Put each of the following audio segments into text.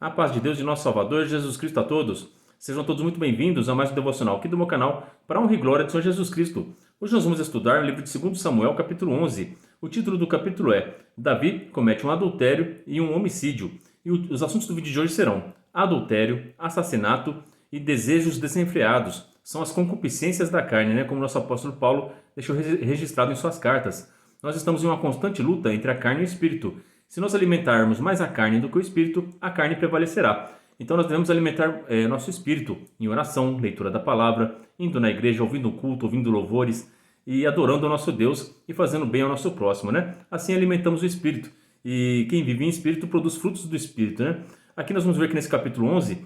A paz de Deus e nosso Salvador Jesus Cristo a todos. Sejam todos muito bem-vindos a mais um devocional aqui do meu canal para a honra e glória de Senhor Jesus Cristo. Hoje nós vamos estudar o livro de 2 Samuel, capítulo 11. O título do capítulo é Davi comete um adultério e um homicídio. E os assuntos do vídeo de hoje serão adultério, assassinato e desejos desenfreados. São as concupiscências da carne, como nosso apóstolo Paulo deixou registrado em suas cartas. Nós estamos em uma constante luta entre a carne e o espírito. Se nós alimentarmos mais a carne do que o espírito, a carne prevalecerá. Então nós devemos alimentar nosso espírito em oração, leitura da palavra, indo na igreja, ouvindo o culto, ouvindo louvores e adorando o nosso Deus e fazendo bem ao nosso próximo, Assim alimentamos o espírito. E quem vive em espírito produz frutos do espírito, Aqui nós vamos ver que nesse capítulo 11,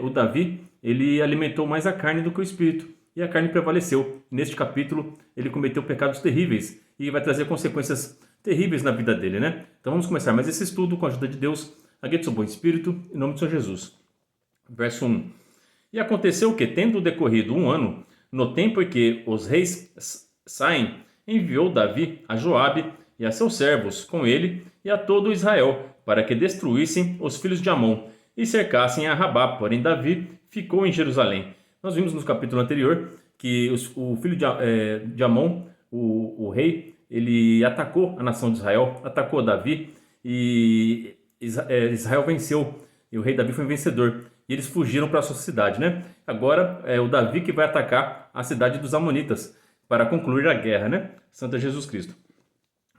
o Davi, ele alimentou mais a carne do que o espírito. E a carne prevaleceu. Neste capítulo, ele cometeu pecados terríveis e vai trazer consequências terríveis na vida dele, Então vamos começar mais esse estudo com a ajuda de Deus. A guia do seu bom espírito, em nome de Senhor Jesus. Verso 1. E aconteceu que, tendo decorrido um ano, no tempo em que os reis saem, enviou Davi a Joabe e a seus servos com ele e a todo Israel, para que destruíssem os filhos de Amon e cercassem a Rabá. Porém Davi ficou em Jerusalém. Nós vimos no capítulo anterior que o filho de Amon, o rei, ele atacou a nação de Israel, atacou Davi e Israel venceu. E o rei Davi foi vencedor. E eles fugiram para a sua cidade, Agora é o Davi que vai atacar a cidade dos Amonitas para concluir a guerra, Santo Jesus Cristo.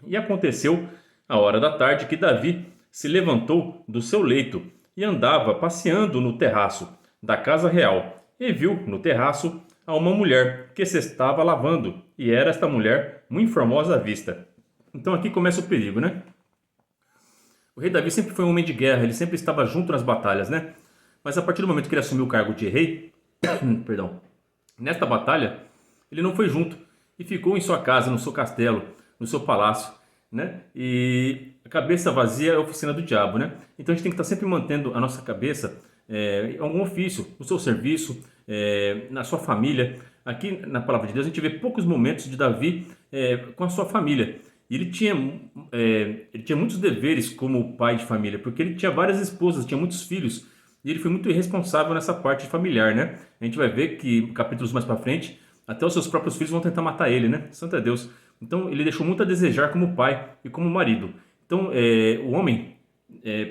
E aconteceu à hora da tarde que Davi se levantou do seu leito e andava passeando no terraço da casa real. E viu no terraço a uma mulher que se estava lavando, e era esta mulher muito formosa à vista. Então aqui começa o perigo, O rei Davi sempre foi um homem de guerra, ele sempre estava junto nas batalhas, Mas a partir do momento que ele assumiu o cargo de rei, perdão, nesta batalha, ele não foi junto e ficou em sua casa, no seu castelo, no seu palácio, E a cabeça vazia é a oficina do diabo, Então a gente tem que estar sempre mantendo a nossa cabeça em algum ofício, no seu serviço, na sua família. Aqui na palavra de Deus a gente vê poucos momentos de Davi com a sua família. E ele tinha muitos deveres como pai de família, porque ele tinha várias esposas, tinha muitos filhos, e ele foi muito irresponsável nessa parte familiar, A gente vai ver que capítulos mais para frente, até os seus próprios filhos vão tentar matar ele, Santo é Deus. Então ele deixou muito a desejar como pai e como marido. Então o homem,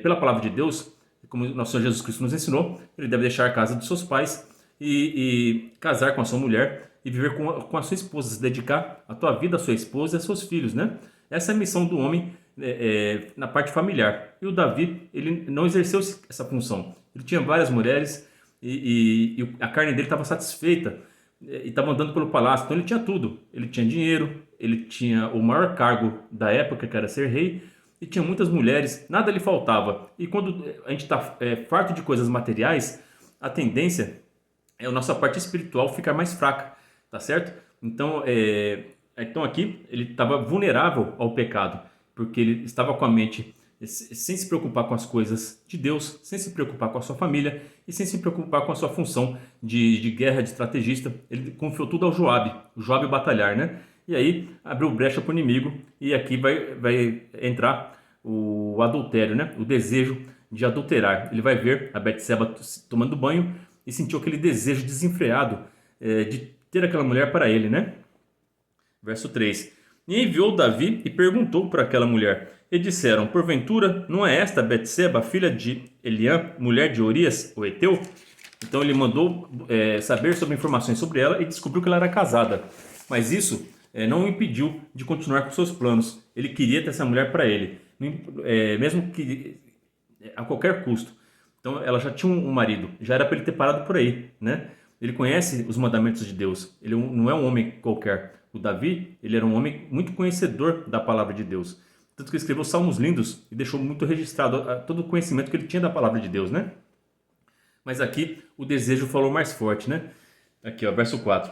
pela palavra de Deus, como nosso Senhor Jesus Cristo nos ensinou, ele deve deixar a casa dos seus pais e casar com a sua mulher e viver com a sua esposa, se dedicar a tua vida à sua esposa e aos seus filhos, Essa é a missão do homem na parte familiar. E o Davi, ele não exerceu essa função. Ele tinha várias mulheres e a carne dele estava satisfeita e estava andando pelo palácio. Então ele tinha tudo. Ele tinha dinheiro, ele tinha o maior cargo da época, que era ser rei, e tinha muitas mulheres, nada lhe faltava. E quando a gente está farto de coisas materiais, a tendência é a nossa parte espiritual ficar mais fraca, tá certo? Então aqui ele estava vulnerável ao pecado, porque ele estava com a mente sem se preocupar com as coisas de Deus, sem se preocupar com a sua família e sem se preocupar com a sua função de guerra, de estrategista. Ele confiou tudo ao Joabe batalhar, E aí abriu brecha para o inimigo, e aqui vai entrar o adultério, o desejo de adulterar. Ele vai ver a Betseba tomando banho e sentiu aquele desejo desenfreado de ter aquela mulher para ele, Verso 3. E enviou Davi e perguntou para aquela mulher, e disseram, porventura, não é esta Betseba, filha de Eliã, mulher de Urias, o Heteu? Então ele mandou saber sobre informações sobre ela e descobriu que ela era casada. Mas isso não o impediu de continuar com seus planos. Ele queria ter essa mulher para ele, mesmo que a qualquer custo. Então ela já tinha um marido, já era para ele ter parado por aí, Ele conhece os mandamentos de Deus, ele não é um homem qualquer. O Davi, ele era um homem muito conhecedor da palavra de Deus. Tanto que ele escreveu salmos lindos e deixou muito registrado todo o conhecimento que ele tinha da palavra de Deus, Mas aqui o desejo falou mais forte, Aqui, verso 4.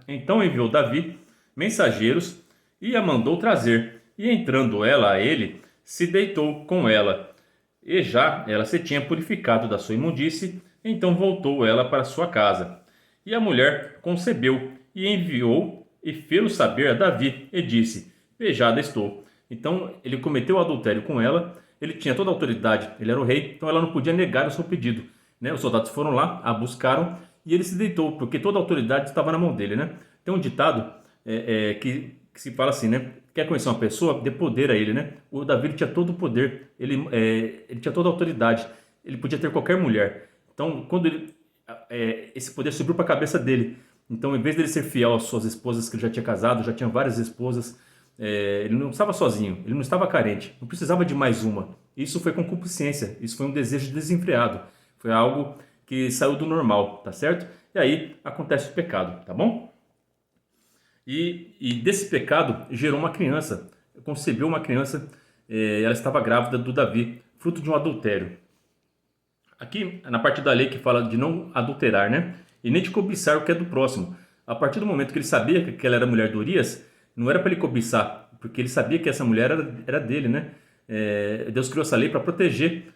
Então enviou Davi mensageiros e a mandou trazer. E entrando ela a ele, se deitou com ela. E já ela se tinha purificado da sua imundície, então voltou ela para sua casa. E a mulher concebeu e enviou e fê-lo saber a Davi e disse, pejada estou. Então ele cometeu adultério com ela ele tinha toda a autoridade, ele era o rei, então ela não podia negar o seu pedido, né? Os soldados foram lá, a buscaram e ele se deitou, porque toda a autoridade estava na mão dele, né? Tem um ditado que se fala assim, né? Quer conhecer uma pessoa? Dê poder a ele, né? O Davi ele tinha todo o poder, ele tinha toda a autoridade, ele podia ter qualquer mulher. Então, quando esse poder subiu para a cabeça dele, então, em vez dele ser fiel às suas esposas, que ele já tinha casado, já tinha várias esposas, ele não estava sozinho, ele não estava carente, não precisava de mais uma. Isso foi concupiscência, isso foi um desejo desenfreado, foi algo que saiu do normal, tá certo? E aí acontece o pecado, tá bom? E desse pecado gerou uma criança, concebeu uma criança, ela estava grávida do Davi, fruto de um adultério. Aqui na parte da lei que fala de não adulterar, né? E nem de cobiçar o que é do próximo. A partir do momento que ele sabia que ela era mulher de Urias, não era para ele cobiçar, porque ele sabia que essa mulher era dele, né? Deus criou essa lei para proteger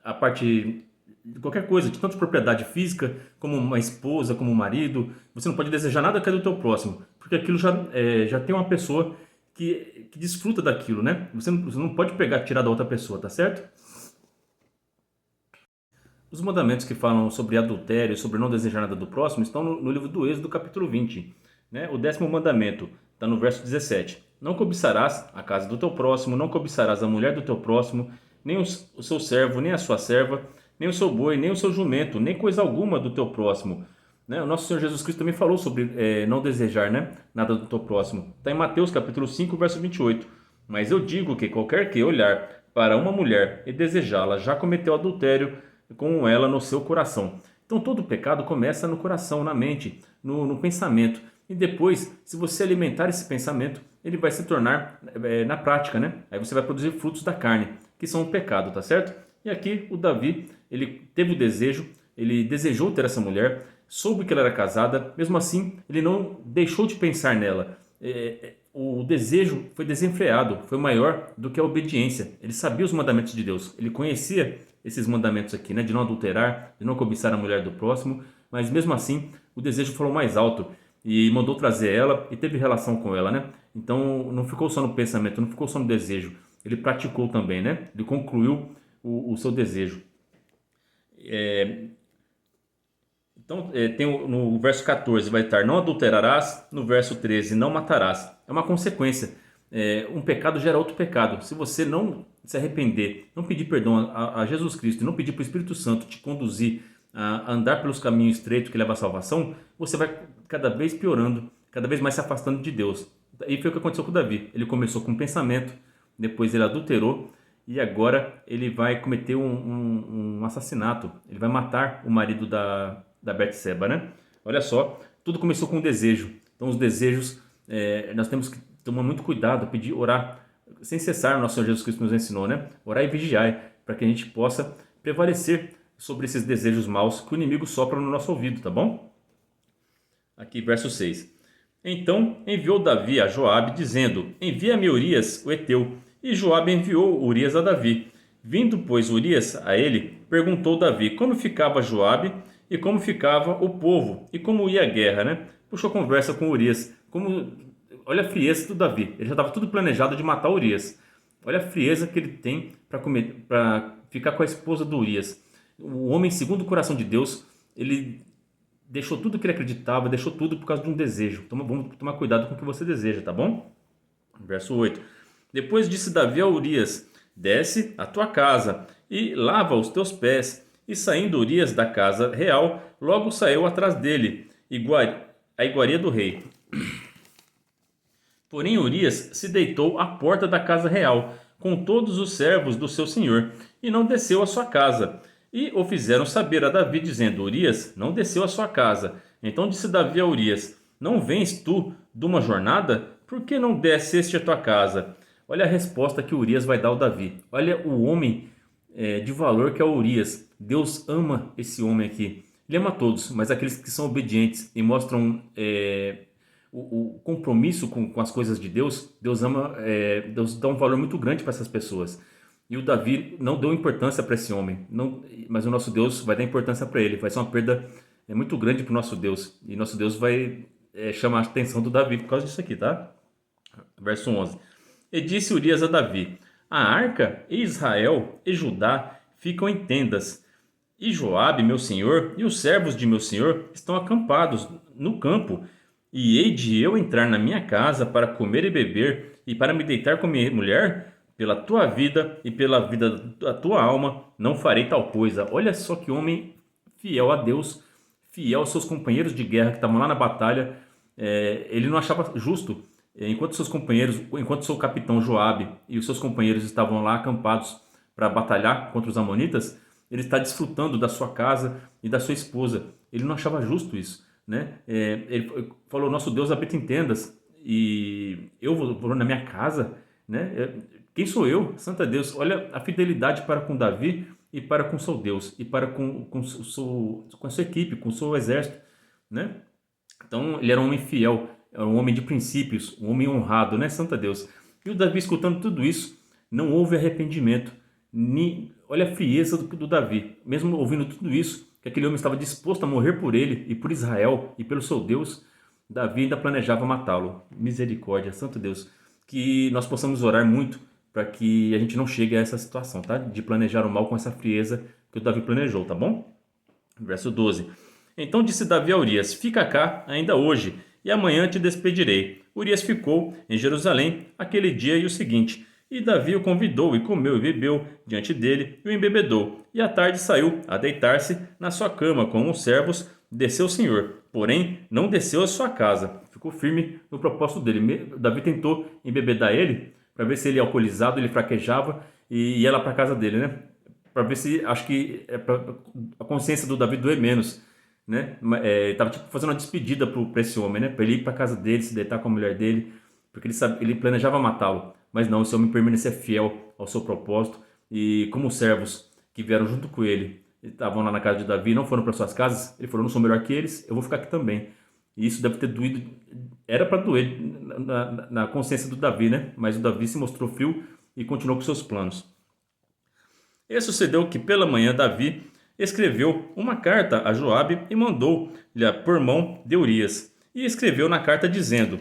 a parte de qualquer coisa, de tanto propriedade física, como uma esposa, como um marido. Você não pode desejar nada que é do teu próximo, porque aquilo já tem uma pessoa que desfruta daquilo, né? Você não pode pegar e tirar da outra pessoa, tá certo? Os mandamentos que falam sobre adultério, sobre não desejar nada do próximo, estão no livro do Êxodo, capítulo 20. Né? O 10º mandamento está no verso 17. Não cobiçarás a casa do teu próximo, não cobiçarás a mulher do teu próximo, nem o seu servo, nem a sua serva, nem o seu boi, nem o seu jumento, nem coisa alguma do teu próximo. Né? O nosso Senhor Jesus Cristo também falou sobre não desejar, né, nada do teu próximo. Está em Mateus, capítulo 5, verso 28. Mas eu digo que qualquer que olhar para uma mulher e desejá-la já cometeu adultério com ela no seu coração. Então todo pecado começa no coração, na mente, no pensamento. E depois, se você alimentar esse pensamento, ele vai se tornar na prática, né? Aí você vai produzir frutos da carne, que são o pecado, tá certo? E aqui o Davi, ele teve o desejo, ele desejou ter essa mulher, soube que ela era casada, mesmo assim ele não deixou de pensar nela. O desejo foi desenfreado, foi maior do que a obediência. Ele sabia os mandamentos de Deus, ele conhecia esses mandamentos aqui, né, de não adulterar, de não cobiçar a mulher do próximo, mas mesmo assim o desejo falou mais alto e mandou trazer ela e teve relação com ela, né? Então não ficou só no pensamento, não ficou só no desejo, ele praticou também, né? Ele concluiu o seu desejo. Então no verso 14 vai estar não adulterarás, no verso 13 não matarás. É uma consequência. Um pecado gera outro pecado. Se você não se arrepender, não pedir perdão a Jesus Cristo, não pedir para o Espírito Santo te conduzir a andar pelos caminhos estreitos que levam à salvação, você vai cada vez piorando, cada vez mais se afastando de Deus. E foi o que aconteceu com Davi. Ele começou com um pensamento, depois ele adulterou e agora ele vai cometer um assassinato. Ele vai matar o marido da Betseba, né? Olha só, tudo começou com um desejo. Então os desejos, nós temos que tomar muito cuidado, pedir, orar sem cessar. O nosso Senhor Jesus Cristo nos ensinou, né? Orar e vigiar, para que a gente possa prevalecer sobre esses desejos maus que o inimigo sopra no nosso ouvido, tá bom? Aqui, verso 6. Então enviou Davi a Joabe, dizendo: envia-me Urias, o heteu. E Joabe enviou Urias a Davi. Vindo, pois, Urias a ele, perguntou Davi como ficava Joabe e como ficava o povo e como ia a guerra, né? Puxou conversa com Urias. Olha a frieza do Davi. Ele já estava tudo planejado de matar Urias. Olha a frieza que ele tem para ficar com a esposa do Urias. O homem, segundo o coração de Deus, ele deixou tudo que ele acreditava, deixou tudo por causa de um desejo. Então vamos tomar cuidado com o que você deseja, tá bom? Verso 8. Depois disse Davi a Urias: desce à tua casa e lava os teus pés. E saindo Urias da casa real, logo saiu atrás dele, a iguaria do rei. Porém Urias se deitou à porta da casa real, com todos os servos do seu senhor, e não desceu à sua casa. E o fizeram saber a Davi, dizendo: Urias não desceu à sua casa. Então disse Davi a Urias: não vens tu de uma jornada? Por que não desceste à tua casa? Olha a resposta que Urias vai dar ao Davi. Olha o homem de valor que é o Urias. Deus ama esse homem aqui. Ele ama todos, mas aqueles que são obedientes e mostram o compromisso com as coisas de Deus, Deus ama, Deus dá um valor muito grande para essas pessoas. E o Davi não deu importância para esse homem, mas o nosso Deus vai dar importância para ele. Vai ser uma perda muito grande para o nosso Deus. E nosso Deus vai chamar a atenção do Davi por causa disso aqui, tá? Verso 11. E disse Urias a Davi: A arca e Israel e Judá ficam em tendas, e Joabe, meu senhor, e os servos de meu senhor estão acampados no campo. E hei de eu entrar na minha casa para comer e beber, e para me deitar com minha mulher? Pela tua vida e pela vida da tua alma, não farei tal coisa. Olha só que homem fiel a Deus, fiel aos seus companheiros de guerra que estavam lá na batalha. Ele não achava justo, enquanto seus companheiros, enquanto seu capitão Joabe e os seus companheiros estavam lá acampados para batalhar contra os amonitas, ele está desfrutando da sua casa e da sua esposa. Ele não achava justo isso, né? Ele falou: nosso Deus habita em tendas e eu vou na minha casa, né? Quem sou eu? Santo Deus. Olha a fidelidade para com Davi e para com seu Deus e para com a sua equipe, com o seu exército, né? Então ele era um homem fiel, era um homem de princípios, um homem honrado, né? Santo Deus. E o Davi, escutando tudo isso, não houve arrependimento. Olha a frieza do Davi, mesmo ouvindo tudo isso, que aquele homem estava disposto a morrer por ele e por Israel e pelo seu Deus. Davi ainda planejava matá-lo. Misericórdia, Santo Deus. Que nós possamos orar muito para que a gente não chegue a essa situação, tá? De planejar o mal com essa frieza que o Davi planejou, tá bom? Verso 12. Então disse Davi a Urias: fica cá ainda hoje, e amanhã te despedirei. Urias ficou em Jerusalém aquele dia e o seguinte. E Davi o convidou, e comeu e bebeu diante dele, e o embebedou. E à tarde saiu a deitar-se na sua cama com os servos de seu senhor. Porém, não desceu à sua casa. Ficou firme no propósito dele. Davi tentou embebedar ele, para ver se ele alcoolizado, ele fraquejava, e ia lá para a casa dele, né? Para ver se, acho que para a consciência do Davi doer menos, né? Estava tipo fazendo uma despedida para esse homem, né? Para ele ir para casa dele, se deitar com a mulher dele, porque ele planejava matá-lo. Mas não, esse homem permanecia fiel ao seu propósito. E como os servos que vieram junto com ele estavam lá na casa de Davi, não foram para suas casas, ele falou: não sou melhor que eles, eu vou ficar aqui também. E isso deve ter doído, era para doer na consciência do Davi, né? Mas o Davi se mostrou frio e continuou com seus planos. E sucedeu que pela manhã Davi escreveu uma carta a Joabe e mandou-lhe por mão de Urias. E escreveu na carta dizendo: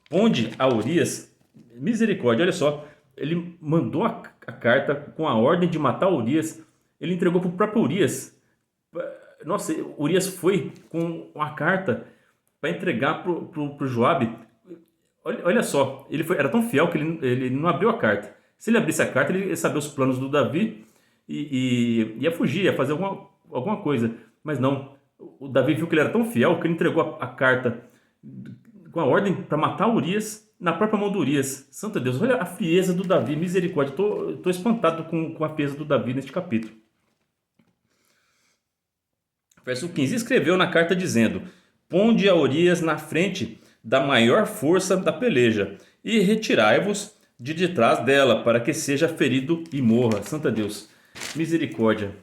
ponde a Urias misericórdia. Olha só, ele mandou a carta com a ordem de matar Urias. Ele entregou para o próprio Urias. Nossa, Urias foi com a carta para entregar para o Joabe. Olha só, era tão fiel que ele não abriu a carta. Se ele abrisse a carta, ele ia saber os planos do Davi e ia fugir, ia fazer alguma coisa. Mas não, o Davi viu que ele era tão fiel que ele entregou a carta com a ordem para matar Urias na própria mão do Urias. Santo Deus, olha a frieza do Davi, misericórdia. Estou espantado com a frieza do Davi neste capítulo. Verso 15. Escreveu na carta dizendo: ponde a Urias na frente da maior força da peleja e retirai-vos de detrás dela, para que seja ferido e morra. Santo Deus, misericórdia.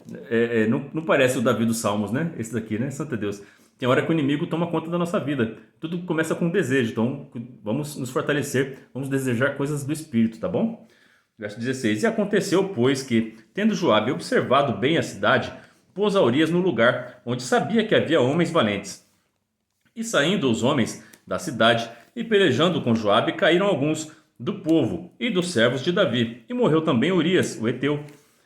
Não parece o Davi dos Salmos, né? Esse daqui, né? Santo Deus. Tem hora que o inimigo toma conta da nossa vida. Tudo começa com um desejo. Então, vamos nos fortalecer. Vamos desejar coisas do Espírito, tá bom? Verso 16. E aconteceu, pois, que, tendo Joabe observado bem a cidade, pôs a Urias no lugar onde sabia que havia homens valentes. E saindo os homens da cidade e pelejando com Joabe, caíram alguns do povo e dos servos de Davi. E morreu também Urias, o heteu.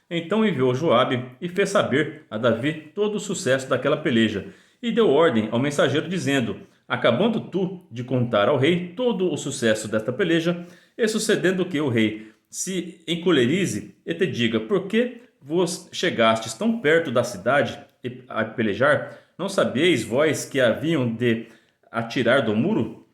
Então enviou Joabe e fez saber a Davi todo o sucesso daquela peleja. E deu ordem ao mensageiro dizendo: acabando tu de contar ao rei todo o sucesso desta peleja, e sucedendo que o rei se encolerize e te diga: por que vos chegastes tão perto da cidade a pelejar? Não sabieis vós que haviam de atirar do muro?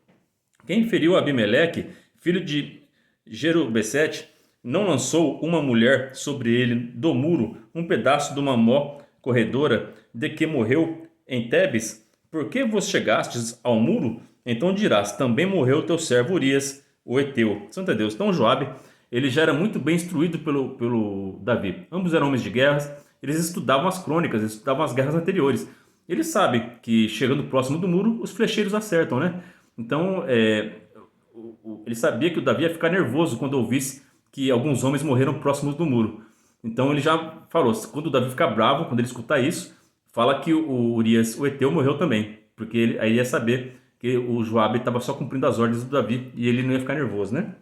Quem feriu Abimeleque, filho de Jerubessete, não lançou uma mulher sobre ele do muro, um pedaço de uma mó corredora, de que morreu em Tebes? Por que vos chegastes ao muro? Então dirás: também morreu teu servo Urias, o heteu. Santo Deus. Então Joabe, ele já era muito bem instruído pelo Davi. Ambos eram homens de guerras, eles estudavam as crônicas, estudavam as guerras anteriores. Ele sabe que chegando próximo do muro, os flecheiros acertam, né? Então, ele sabia que o Davi ia ficar nervoso quando ouvisse que alguns homens morreram próximos do muro. Então ele já falou: quando o Davi ficar bravo, quando ele escutar isso, fala que o Urias, o heteu, morreu também. Porque aí ia saber que o Joabe estava só cumprindo as ordens do Davi e ele não ia ficar nervoso, né?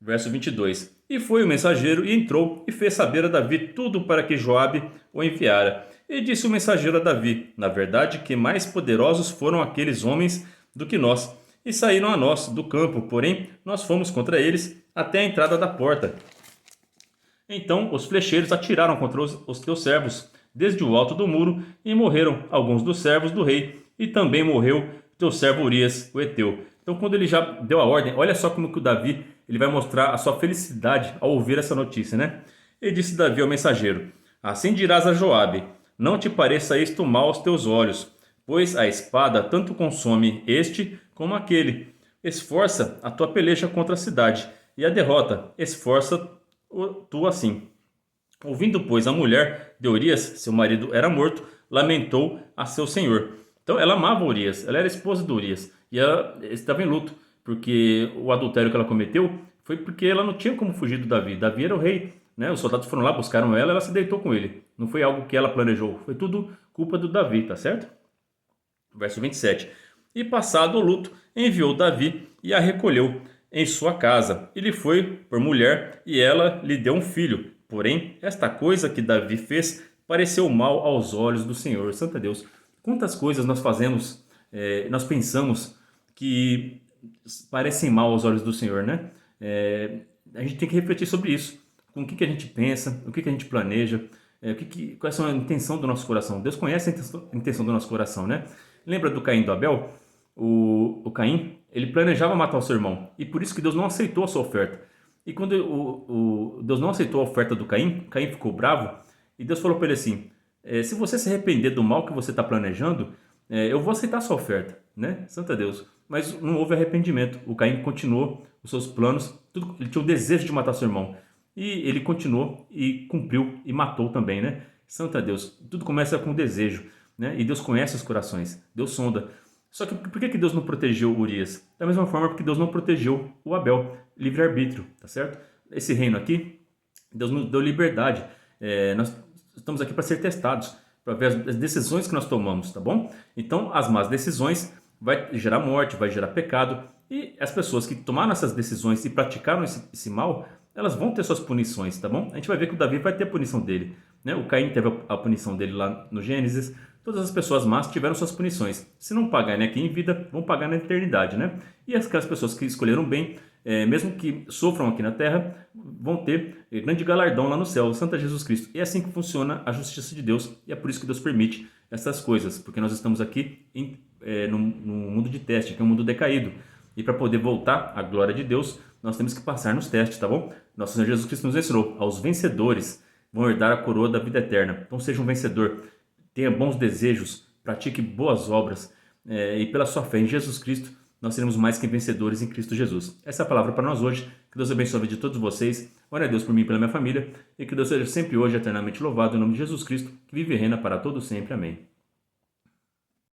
Verso 22. E foi o mensageiro e entrou e fez saber a Davi tudo para que Joabe o enviara. E disse o mensageiro a Davi: na verdade, que mais poderosos foram aqueles homens do que nós, e saíram a nós do campo, porém nós fomos contra eles até a entrada da porta. Então os flecheiros atiraram contra os teus servos, desde o alto do muro, e morreram alguns dos servos do rei, e também morreu teu servo Urias, o heteu. Então, quando ele já deu a ordem, olha só como que o Davi ele vai mostrar a sua felicidade ao ouvir essa notícia, né? E disse Davi ao mensageiro: assim dirás a Joabe: não te pareça isto mal aos teus olhos, pois a espada tanto consome este como aquele. Esforça a tua peleja contra a cidade, e a derrota esforça tu assim. Ouvindo, pois, a mulher de Urias, seu marido era morto, lamentou a seu senhor. Então ela amava Urias, ela era esposa de Urias, e ela estava em luto, porque o adultério que ela cometeu foi porque ela não tinha como fugir do Davi. Davi era o rei, né? Os soldados foram lá, buscaram ela se deitou com ele. Não foi algo que ela planejou, foi tudo culpa do Davi, tá certo? Verso 27. E passado o luto, enviou Davi e a recolheu em sua casa. Ele foi por mulher e ela lhe deu um filho. Porém, esta coisa que Davi fez pareceu mal aos olhos do Senhor. Santo Deus, quantas coisas nós fazemos, nós pensamos que parecem mal aos olhos do Senhor, né? A gente tem que refletir sobre isso. Com o que a gente pensa, o que a gente planeja, qual é a intenção do nosso coração. Deus conhece a intenção do nosso coração, né? Lembra do Caim e do Abel? O Caim, ele planejava matar o seu irmão, e por isso que Deus não aceitou a sua oferta. E quando Deus não aceitou a oferta do Caim, Caim ficou bravo, e Deus falou para ele assim: se você se arrepender do mal que você está planejando, eu vou aceitar a sua oferta, né? Santo Deus. Mas não houve arrependimento. O Caim continuou os seus planos, ele tinha o desejo de matar seu irmão, e ele continuou e cumpriu e matou também, né? Santo Deus. Tudo começa com o desejo, né? E Deus conhece os corações, Deus sonda. Só que por que Deus não protegeu Urias? Da mesma forma porque Deus não protegeu o Abel, livre-arbítrio, tá certo? Esse reino aqui, Deus nos deu liberdade. Nós estamos aqui para ser testados, para ver as decisões que nós tomamos, tá bom? Então, as más decisões vai gerar morte, vai gerar pecado, e as pessoas que tomaram essas decisões e praticaram esse mal, elas vão ter suas punições, tá bom? A gente vai ver que o Davi vai ter a punição dele, né? O Caim teve a punição dele lá no Gênesis. Todas as pessoas más tiveram suas punições. Se não pagarem aqui em vida, vão pagar na eternidade, né? E aquelas pessoas que escolheram bem, mesmo que sofram aqui na terra, vão ter grande galardão lá no céu, Santo Jesus Cristo. E é assim que funciona a justiça de Deus, e é por isso que Deus permite essas coisas, porque nós estamos aqui no mundo de teste, que é um mundo decaído. E para poder voltar à glória de Deus, nós temos que passar nos testes, tá bom? Nosso Senhor Jesus Cristo nos ensinou: aos vencedores vão herdar a coroa da vida eterna. Então seja um vencedor. Tenha bons desejos, pratique boas obras, e pela sua fé em Jesus Cristo, nós seremos mais que vencedores em Cristo Jesus. Essa é a palavra para nós hoje. Que Deus abençoe a vida de todos vocês. Ore a Deus por mim e pela minha família, e que Deus seja sempre hoje eternamente louvado em nome de Jesus Cristo, que vive e reina para todo sempre. Amém.